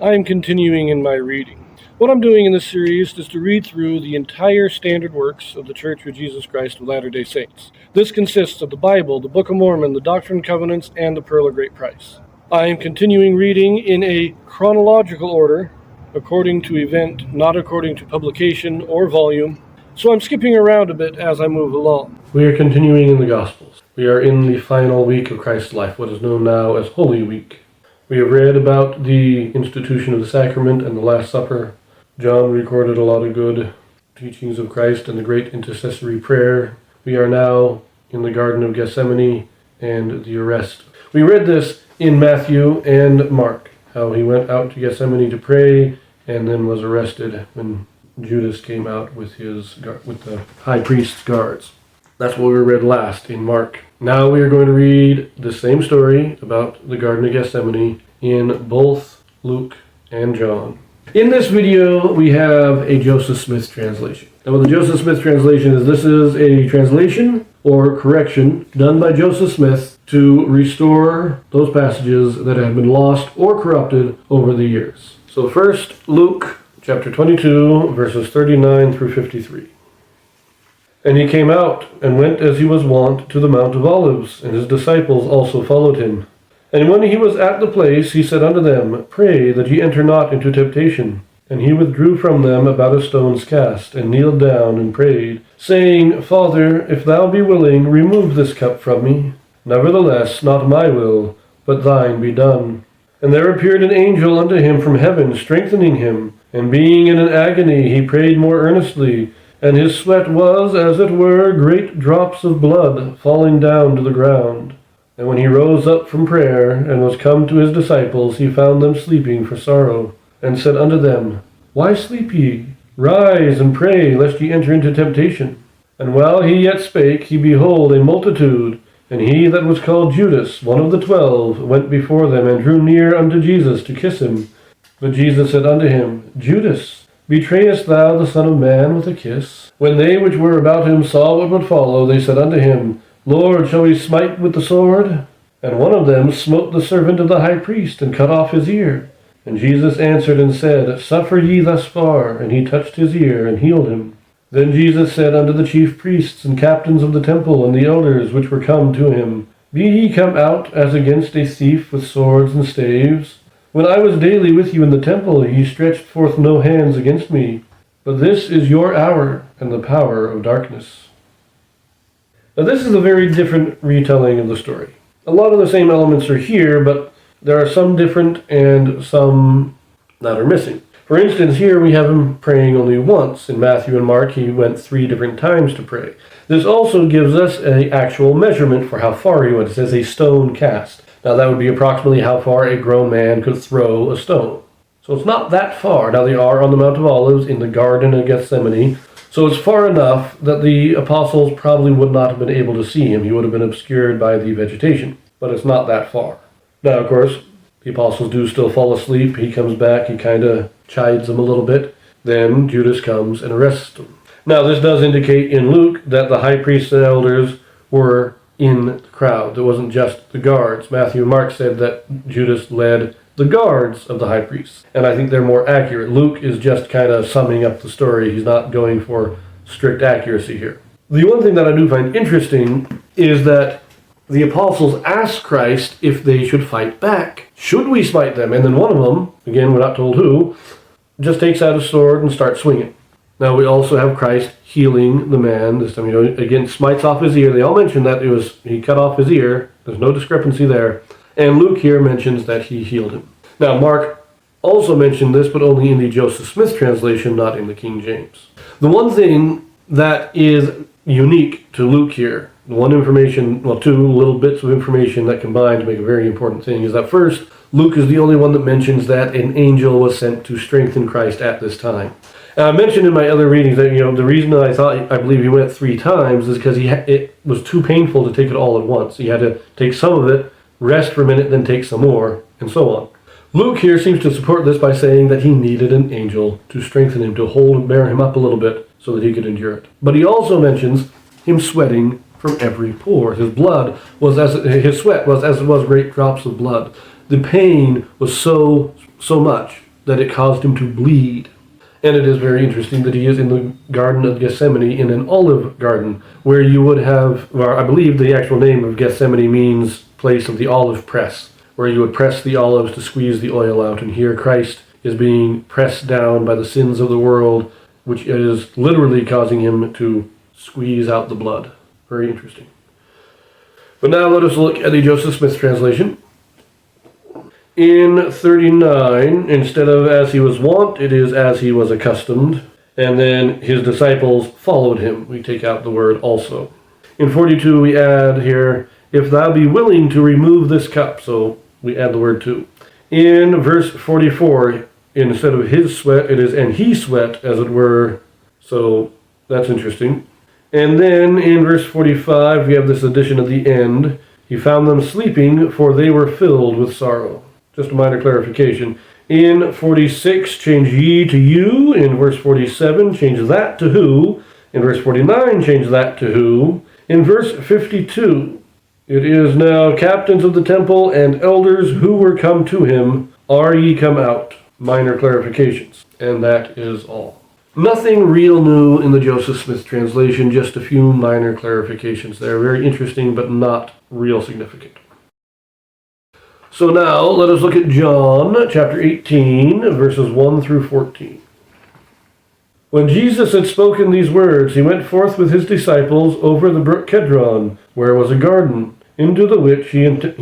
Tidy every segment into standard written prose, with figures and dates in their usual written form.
I am continuing in my reading. What I'm doing in this series is to read through the entire standard works of the Church of Jesus Christ of Latter-day Saints. This consists of the Bible, the Book of Mormon, the Doctrine and Covenants, and the Pearl of Great Price. I am continuing reading in a chronological order, according to event, not according to publication or volume, so I'm skipping around a bit as I move along. We are continuing in the Gospels. We are in the final week of Christ's life, what is known now as Holy Week. We have read about the institution of the sacrament and the Last Supper. John recorded a lot of good teachings of Christ and the great intercessory prayer. We are now in the Garden of Gethsemane and the arrest. We read this in Matthew and Mark, how he went out to Gethsemane to pray and then was arrested when Judas came out with the high priest's guards. That's what we read last in Mark. Now we are going to read the same story about the Garden of Gethsemane in both Luke and John. In this video, we have a Joseph Smith translation. Now, what the Joseph Smith translation is, this is a translation or correction done by Joseph Smith to restore those passages that have been lost or corrupted over the years. So first, Luke chapter 22, verses 39 through 53. And he came out, and went as he was wont to the Mount of Olives, and his disciples also followed him. And when he was at the place, he said unto them, Pray that ye enter not into temptation. And he withdrew from them about a stone's cast, and kneeled down, and prayed, saying, Father, if thou be willing, remove this cup from me. Nevertheless, not my will, but thine be done. And there appeared an angel unto him from heaven, strengthening him. And being in an agony, he prayed more earnestly, and his sweat was, as it were, great drops of blood falling down to the ground. And when he rose up from prayer, and was come to his disciples, he found them sleeping for sorrow, and said unto them, Why sleep ye? Rise and pray, lest ye enter into temptation. And while he yet spake, he behold a multitude, and he that was called Judas, one of the 12, went before them, and drew near unto Jesus to kiss him. But Jesus said unto him, Judas, betrayest thou the Son of Man with a kiss? When they which were about him saw what would follow, they said unto him, Lord, shall we smite with the sword? And one of them smote the servant of the high priest, and cut off his ear. And Jesus answered and said, Suffer ye thus far. And he touched his ear, and healed him. Then Jesus said unto the chief priests and captains of the temple, and the elders which were come to him, Be ye come out as against a thief with swords and staves? When I was daily with you in the temple, ye stretched forth no hands against me. But this is your hour, and the power of darkness. Now this is a very different retelling of the story. A lot of the same elements are here, but there are some different and some that are missing. For instance, here we have him praying only once. In Matthew and Mark, he went 3 different times to pray. This also gives us an actual measurement for how far he went. It says a stone cast. Now that would be approximately how far a grown man could throw a stone. So it's not that far. Now they are on the Mount of Olives in the Garden of Gethsemane. So it's far enough that the apostles probably would not have been able to see him. He would have been obscured by the vegetation. But it's not that far. Now, of course, the apostles do still fall asleep. He comes back. He kind of chides them a little bit. Then Judas comes and arrests them. Now, this does indicate in Luke that the high priests and elders were in the crowd. It wasn't just the guards. Matthew and Mark said that Judas led the guards of the high priests. And I think they're more accurate. Luke is just kind of summing up the story. He's not going for strict accuracy here. The one thing that I do find interesting is that the apostles asked Christ if they should fight back. Should we smite them? And then one of them, again, we're not told who, just takes out a sword and starts swinging. Now we also have Christ healing the man. This time, again, smites off his ear. They all mention that he cut off his ear. There's no discrepancy there. And Luke here mentions that he healed him. Now Mark also mentioned this, but only in the Joseph Smith translation, not in the King James. The one thing that is unique to Luke here, two little bits of information that combine to make a very important thing, is that first, Luke is the only one that mentions that an angel was sent to strengthen Christ at this time. And I mentioned in my other readings that, the reason that I believe he went 3 times is because it was too painful to take it all at once. He had to take some of it, rest for a minute, then take some more, and so on. Luke here seems to support this by saying that he needed an angel to strengthen him, to hold and bear him up a little bit so that he could endure it. But he also mentions him sweating from every pore. His sweat was as it was great drops of blood. The pain was so much that it caused him to bleed. And it is very interesting that he is in the Garden of Gethsemane, in an olive garden, where you would have, well, I believe the actual name of Gethsemane means place of the olive press, where you would press the olives to squeeze the oil out. And here Christ is being pressed down by the sins of the world, which is literally causing him to squeeze out the blood. Very interesting. But now let us look at the Joseph Smith translation. In 39, instead of as he was wont, it is as he was accustomed. And then his disciples followed him. We take out the word also. In 42, we add here, if thou be willing to remove this cup. So we add the word to. In verse 44, instead of his sweat, it is and he sweat, as it were. So that's interesting. And then in verse 45, we have this addition at the end. He found them sleeping, for they were filled with sorrow. Just a minor clarification. In 46, change ye to you. In verse 47, change that to who. In verse 49, change that to who. In verse 52, it is now captains of the temple and elders who were come to him. Are ye come out? Minor clarifications. And that is all. Nothing real new in the Joseph Smith translation, just a few minor clarifications there. Very interesting, but not real significant. So now, let us look at John chapter 18, verses 1 through 14. When Jesus had spoken these words, he went forth with his disciples over the brook Kedron, where was a garden, into the which he entered,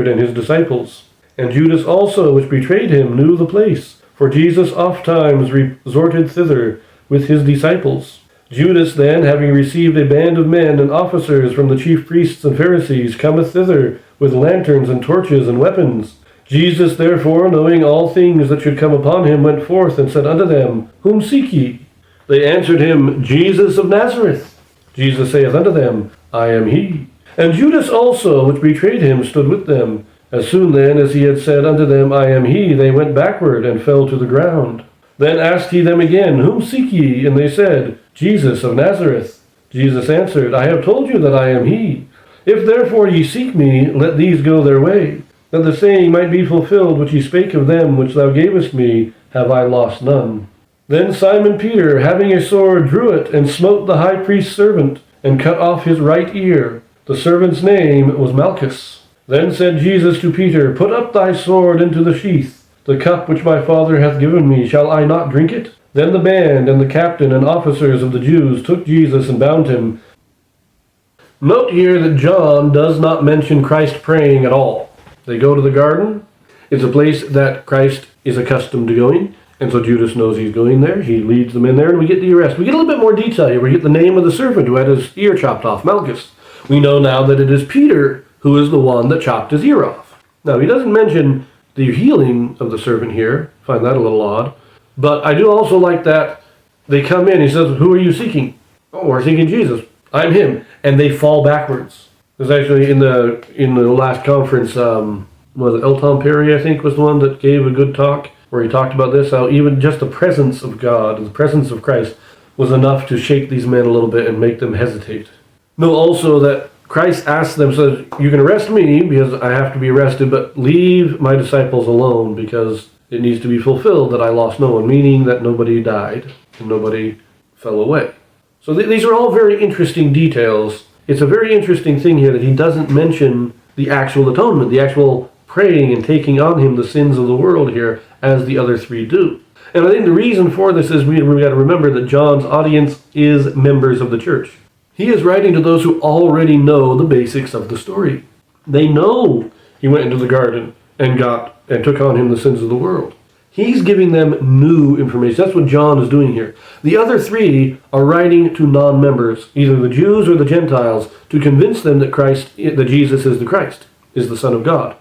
and his disciples. And Judas also, which betrayed him, knew the place, for Jesus ofttimes resorted thither with his disciples. Judas then, having received a band of men and officers from the chief priests and Pharisees, cometh thither with lanterns and torches and weapons. Jesus therefore, knowing all things that should come upon him, went forth and said unto them, Whom seek ye? They answered him, Jesus of Nazareth. Jesus saith unto them, I am he. And Judas also, which betrayed him, stood with them. As soon then as he had said unto them, I am he, they went backward and fell to the ground. Then asked he them again, Whom seek ye? And they said, Jesus of Nazareth. Jesus answered, I have told you that I am he. If therefore ye seek me, let these go their way, that the saying might be fulfilled which he spake of them which thou gavest me, have I lost none. Then Simon Peter, having a sword, drew it, and smote the high priest's servant, and cut off his right ear. The servant's name was Malchus. Then said Jesus to Peter, Put up thy sword into the sheath. The cup which my Father hath given me, shall I not drink it? Then the band and the captain and officers of the Jews took Jesus and bound him. Note here that John does not mention Christ praying at all. They go to the garden. It's a place that Christ is accustomed to going, and so Judas knows he's going there. He leads them in there, and we get the arrest. We get a little bit more detail here. We get the name of the servant who had his ear chopped off, Malchus. We know now that it is Peter who is the one that chopped his ear off. Now, he doesn't mention the healing of the servant here. I find that a little odd. But I do also like that they come in. He says, Who are you seeking? Oh, we're seeking Jesus. I'm him. And they fall backwards. There's actually in the last conference, was it Elton Perry, I think, was the one that gave a good talk, where he talked about this, how even just the presence of God, the presence of Christ, was enough to shake these men a little bit and make them hesitate. Know also that Christ asked them, says, You can arrest me because I have to be arrested, but leave my disciples alone because it needs to be fulfilled that I lost no one, meaning that nobody died and nobody fell away. So these are all very interesting details. It's a very interesting thing here that he doesn't mention the actual atonement, the actual praying and taking on him the sins of the world here, as the other three do. And I think the reason for this is we got to remember that John's audience is members of the church. He is writing to those who already know the basics of the story. They know he went into the garden and took on him the sins of the world. He's giving them new information. That's what John is doing here. The other three are writing to non-members, either the Jews or the Gentiles, to convince them that Jesus is the Christ, is the Son of God.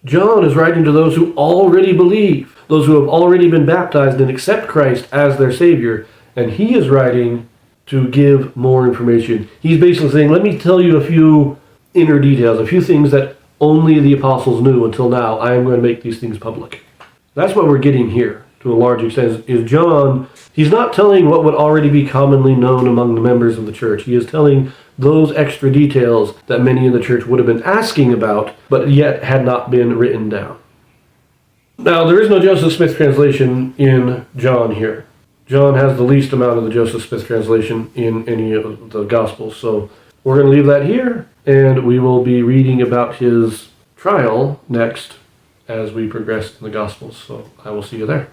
John is writing to those who already believe, those who have already been baptized and accept Christ as their Savior, and he is writing to give more information. He's basically saying, let me tell you a few inner details, a few things that only the apostles knew until now. I am going to make these things public. That's what we're getting here, to a large extent, is John. He's not telling what would already be commonly known among the members of the church. He is telling those extra details that many in the church would have been asking about, but yet had not been written down. Now, there is no Joseph Smith translation in John here. John has the least amount of the Joseph Smith translation in any of the Gospels. So we're going to leave that here, and we will be reading about his trial next as we progress in the Gospels. So I will see you there.